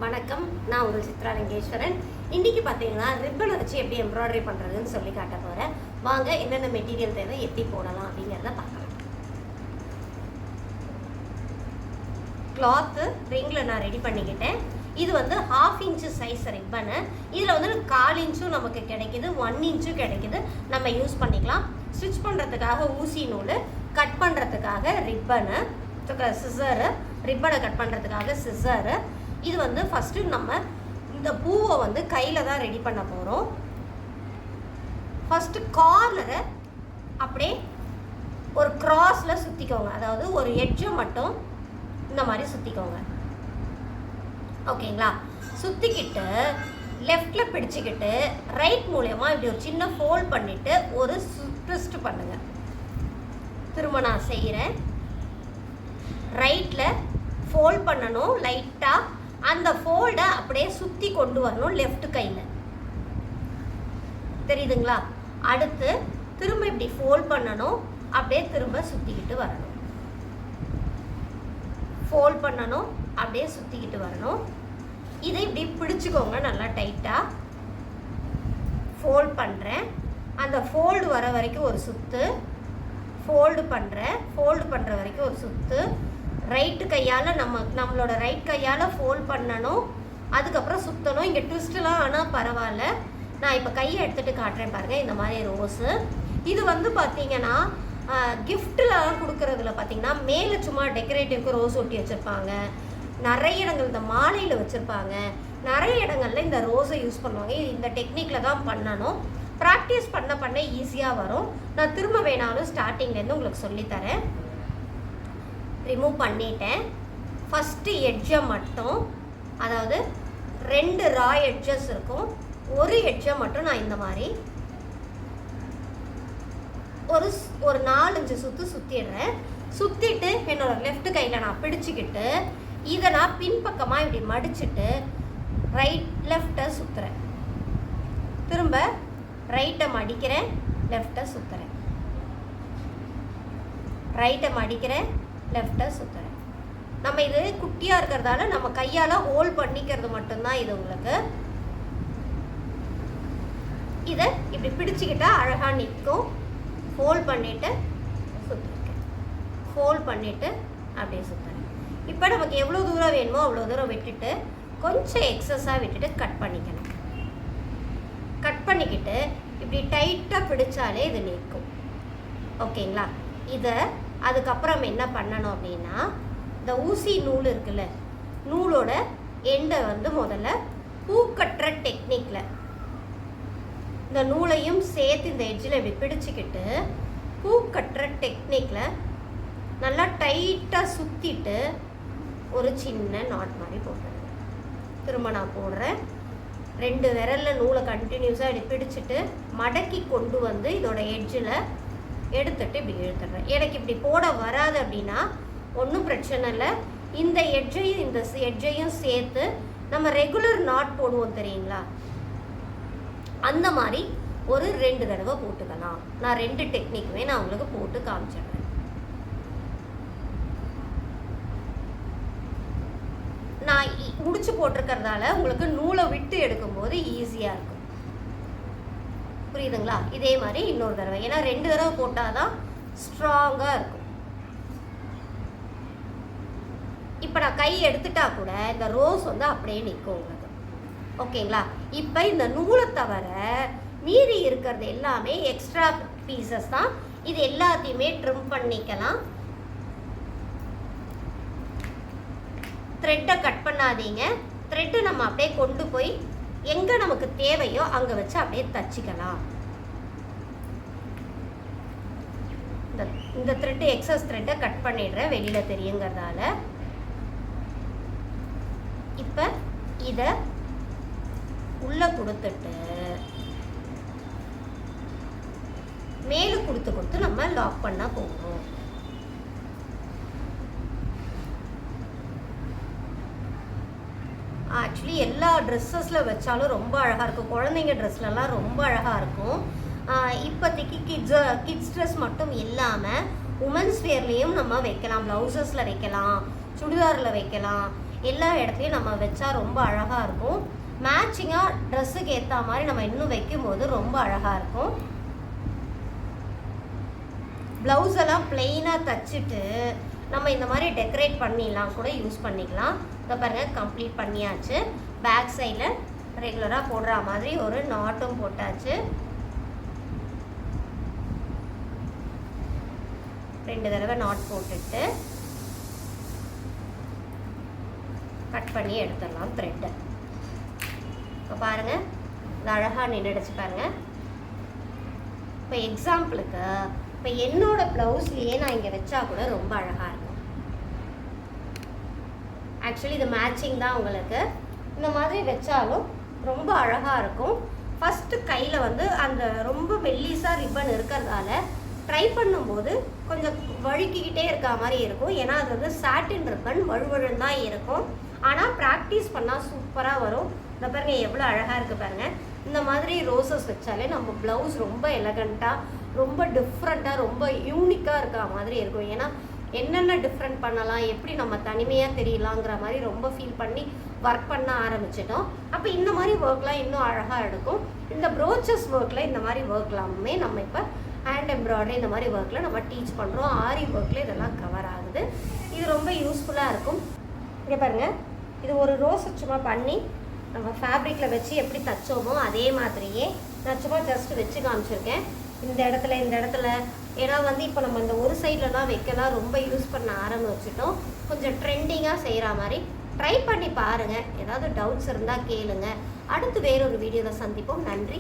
வணக்கம், நான் உங்கள் சித்ரா லிங்கேஸ்வரன். இன்றைக்கி பார்த்தீங்கன்னா ரிப்பனை வச்சு எப்படி எம்ப்ராய்டரி பண்ணுறதுன்னு சொல்லி காட்ட போகிறேன். வாங்க, என்னென்ன மெட்டீரியல் தேவை, எப்படி போடலாம் அப்படிங்கிறத பார்க்கலாம். கிளாத்து ரிங்கில் நான் ரெடி பண்ணிக்கிட்டேன். இது வந்து 1/2 இன்ச்சு சைஸ் ரிப்பனு. இதில் வந்து 1/4 இன்ச்சும் நமக்கு கிடைக்கிது, 1 இன்ச்சும் கிடைக்கிது. நம்ம யூஸ் பண்ணிக்கலாம். ஸ்டிச் பண்ணுறதுக்காக ஊசி நூல், கட் பண்ணுறதுக்காக ரிப்பனு, சிசரு, ரிப்பனை கட் பண்ணுறதுக்காக சிசரு. இது வந்து ஃபஸ்ட்டு நம்ம இந்த பூவை வந்து கையில் தான் ரெடி பண்ண போகிறோம். ஃபஸ்ட்டு கார்னரை அப்படியே ஒரு க்ராஸில் சுற்றிக்கோங்க. அதாவது ஒரு எட்ஜை மட்டும் இந்த மாதிரி சுற்றிக்கோங்க. ஓகேங்களா? சுற்றிக்கிட்டு லெஃப்டில் பிடிச்சிக்கிட்டு ரைட் மூலயமா இப்படி ஒரு சின்ன ஃபோல்ட் பண்ணிவிட்டு ஒரு ட்விஸ்ட் பண்ணுங்கள். திரும்ப நான் செய்கிறேன். ரைட்டில் ஃபோல்ட் பண்ணணும் லைட்டாக. அந்த ஃபோல்டை அப்படியே சுற்றி கொண்டு வரணும் லெஃப்ட் கையில். தெரியுதுங்களா? அடுத்து திரும்ப இப்படி ஃபோல்ட் பண்ணணும், அப்படியே திரும்ப சுற்றிக்கிட்டு வரணும். ஃபோல்ட் பண்ணணும், அப்படியே சுற்றிக்கிட்டு வரணும். இதை இப்படி பிடிச்சிக்கோங்க நல்லா டைட்டாக. ஃபோல்ட் பண்ணுறேன். அந்த ஃபோல்டு வர வரைக்கும் ஒரு சுற்று, ஃபோல்டு பண்ணுறேன். ஃபோல்டு பண்ணுற வரைக்கும் ஒரு சுற்று. ரைட்டு கையால் நம்மளோட ரைட் கையால் ஃபோல்ட் பண்ணணும், அதுக்கப்புறம் சுற்றணும். இங்கே ட்விஸ்ட்லாம் ஆனால் பரவாயில்ல. நான் இப்போ கையை எடுத்துகிட்டு காட்டுறேன் பாருங்கள். இந்த மாதிரி ரோஸு. இது வந்து பார்த்திங்கன்னா கிஃப்டில் கொடுக்குறதுல பார்த்திங்கன்னா மேலே சும்மா டெக்கரேட்டிவ்க்கு ரோஸ் ஒட்டி வச்சுருப்பாங்க. நிறைய இடங்கள் இந்த மாலையில் வச்சுருப்பாங்க. நிறைய இடங்களில் இந்த ரோஸை யூஸ் பண்ணுவாங்க. இந்த டெக்னிக்கில் தான் பண்ணணும். ப்ராக்டிஸ் பண்ண பண்ண ஈஸியாக வரும். நான் திரும்ப வேணாலும் ஸ்டார்டிங்லேருந்து உங்களுக்கு சொல்லித்தரேன். ரிமூவ் பண்ணிட்டேன். ஃபஸ்ட்டு எட்ஜை மட்டும், அதாவது 2 ரா எட்ஜஸ் இருக்கும், ஒரு எட்ஜை மட்டும் நான் இந்த மாதிரி ஒரு 4-5 சுற்று சுற்றிடுறேன். சுற்றிட்டு என்னோடய லெஃப்ட் கையில் நான் பிடிச்சிக்கிட்டு இதை நான் பின்பக்கமாக இப்படி மடிச்சுட்டு லெஃப்டை சுற்றுறேன். திரும்ப ரைட்டை மடிக்கிறேன், லெஃப்டை சுற்றுறேன். ரைட்டை மடிக்கிறேன், லெஃப்டை சுற்றுறேன். நம்ம இது குட்டியாக இருக்கிறதால நம்ம கையால் ஹோல்ட் பண்ணிக்கிறது மட்டும்தான் இது உங்களுக்கு. இதை இப்படி பிடிச்சிக்கிட்டா அழகாக நிற்கும். ஃபோல்ட் பண்ணிவிட்டு சுற்றிருக்கேன். ஃபோல்ட் பண்ணிவிட்டு அப்படியே சுற்றுறேன். இப்போ நமக்கு எவ்வளோ தூரம் வேணுமோ அவ்வளோ தூரம் விட்டுட்டு கொஞ்சம் எக்ஸஸாக விட்டுட்டு கட் பண்ணிக்கணும். கட் பண்ணிக்கிட்டு இப்படி டைட்டாக பிடிச்சாலே இது நிற்கும். ஓகேங்களா? இதை அதுக்கப்புறம் என்ன பண்ணணும் அப்படின்னா, இந்த ஊசி நூல் இருக்குல்ல, நூலோட எண்டை வந்து முதல்ல பூ கட்டுற டெக்னிக்கில் இந்த நூலையும் சேர்த்து இந்த எட்ஜில் இப்படி பிடிச்சிக்கிட்டு பூ கட்டுற டெக்னிக்கில் நல்லா டைட்டாக சுற்றிட்டு ஒரு சின்ன நாட் மாதிரி போட்டுறேன். திரும்ப நான் போடுறேன். 2 விரலில் நூலை கண்டினியூஸாக இப்படி பிடிச்சிட்டு மடக்கி கொண்டு வந்து இதோட எட்ஜில் எடுத்துட்டு இப்படி இழுத்துடுறேன். எனக்கு இப்படி போட வராது அப்படின்னா ஒன்றும் பிரச்சனை இல்லை. இந்த எட்ஜையும் இந்த எட்ஜையும் சேர்த்து நம்ம ரெகுலர் நாட் போடுவோம் தெரியுங்களா, அந்த மாதிரி ஒரு 2 தடவை போட்டுக்கலாம். நான் 2 டெக்னிக்குமே நான் உங்களுக்கு போட்டு காமிச்சிடுறேன். நான் முடிச்சு போட்டிருக்கிறதால உங்களுக்கு நூலை விட்டு எடுக்கும்போது ஈஸியாக இருக்கும். புரியுதுங்களா? இதே மாதிரி இன்னொரு தடவை, ஏன்னா 2 தடவை போட்டால் தான் ஸ்ட்ராங்காக இருக்கும். இப்போ நான் கை எடுத்துட்டா கூட இந்த ரோஸ் வந்து அப்படியே நிற்கும் உங்களுக்கு. ஓகேங்களா? இப்போ இந்த நூலை தவிர மீதி இருக்கிறது எல்லாமே எக்ஸ்ட்ரா பீசஸ் தான். இது எல்லாத்தையுமே ட்ரிம் பண்ணிக்கலாம். த்ரெட்டை கட் பண்ணாதீங்க. த்ரெட்டை நம்ம அப்படியே கொண்டு போய் எங்கே நமக்கு தேவையோ அங்கே வச்சு அப்படியே தச்சிக்கலாம். இந்த த்ரெட்டு எக்ஸஸ் த்ரெட்டை கட் பண்ணிடுறேன், வெளியில் தெரியுங்கிறதால. இப்போ இதை உள்ளே கொடுத்துட்டு மேலே கொடுத்து நம்ம லாக் பண்ண போகிறோம். ஆக்சுவலி எல்லா ட்ரெஸ்ஸஸில் வச்சாலும் ரொம்ப அழகாக இருக்கும். குழந்தைங்க ட்ரெஸ்லலாம் ரொம்ப அழகாக இருக்கும். இப்போதைக்கு கிட்ஸ் ட்ரெஸ் மட்டும் இல்லாமல் உமன்ஸ் வேர்லேயும் நம்ம வைக்கலாம். ப்ளவுசஸில் வைக்கலாம், சுடிதாரில் வைக்கலாம். எல்லா இடத்துலையும் நம்ம வச்சா ரொம்ப அழகாக இருக்கும். மேட்சிங்காக ட்ரெஸ்ஸுக்கு ஏற்ற மாதிரி நம்ம இன்னும் வைக்கும்போது ரொம்ப அழகாக இருக்கும். ப்ளவுஸ் எல்லாம் பிளெயினாக தைச்சிட்டு நம்ம இந்த மாதிரி டெக்கரேட் பண்ணிடலாம் கூட யூஸ் பண்ணிக்கலாம். இதை பாருங்கள், கம்ப்ளீட் பண்ணியாச்சு. பேக் சைடில் ரெகுலராக போடுற மாதிரி ஒரு நாட்டும் போட்டாச்சு. 2 தடவை நாட் போட்டுட்டு கட் பண்ணி எடுத்துடலாம் த்ரெட்டை. இப்போ பாருங்கள், இது அழகாக நின்றுடுச்சு பாருங்கள். இப்போ எக்ஸாம்பிளுக்கு இப்போ என்னோடய ப்ளவுஸ்லேயே நான் இங்கே வச்சா கூட ரொம்ப அழகாக இருக்கும். ஆக்சுவலி இது மேட்சிங் தான் உங்களுக்கு. இந்த மாதிரி வச்சாலும் ரொம்ப அழகாக இருக்கும். ஃபஸ்ட்டு கையில் வந்து அந்த ரொம்ப மெல்லிஸாக ரிப்பன் இருக்கிறதால ட்ரை பண்ணும்போது கொஞ்சம் வழுக்கிக்கிட்டே இருக்க மாதிரி இருக்கும். ஏன்னா அது வந்து சாட்டின் ரிப்பன் வழுவழுன்னு தான் இருக்கும். ஆனால் ப்ராக்டிஸ் பண்ணால் சூப்பராக வரும். இந்த பாருங்கள் எவ்வளோ அழகாக இருக்குது பாருங்கள். இந்த மாதிரி ரோசஸ் வச்சாலே நம்ம ப்ளவுஸ் ரொம்ப எலகண்ட்டாக, ரொம்ப டிஃப்ரெண்ட்டாக, ரொம்ப யூனிக்காக இருக்க மாதிரி இருக்கும். ஏன்னா என்னென்ன டிஃப்ரெண்ட் பண்ணலாம், எப்படி நம்ம தனிமையாக தெரியலாங்கிற மாதிரி ரொம்ப ஃபீல் பண்ணி ஒர்க் பண்ண ஆரம்பிச்சிட்டோம். அப்போ இந்த மாதிரி ஒர்க்லாம் இன்னும் அழகாக எடுக்கும். இந்த ப்ரோச்சஸ் ஒர்க்கில் இந்த மாதிரி ஒர்க்லாமே நம்ம இப்போ ஹேண்ட் எம்ப்ராய்டரி இந்த மாதிரி ஒர்க்கில் நம்ம டீச் பண்ணுறோம். ஆரி ஒர்க்கில் இதெல்லாம் கவர் ஆகுது. இது ரொம்ப யூஸ்ஃபுல்லாக இருக்கும். இங்கே பாருங்கள், இது ஒரு ரோஸ் சும்மா பண்ணி நம்ம ஃபேப்ரிக்கில் வச்சு எப்படி தைச்சோமோ அதே மாதிரியே நான் சும்மா ஜஸ்ட் வச்சு காமிச்சிருக்கேன். இந்த இடத்துல ஏன்னா வந்து இப்போ நம்ம இந்த ஒரு சைட்லலாம் வைக்கலாம் ரொம்ப யூஸ் பண்ண ஆரம்பிச்சிட்டோம். கொஞ்சம் ட்ரெண்டிங்காக செய்கிற மாதிரி ட்ரை பண்ணி பாருங்கள். ஏதாவது டவுட்ஸ் இருந்தால் கேளுங்க. அடுத்து வேறொரு வீடியோவில் சந்திப்போம். நன்றி.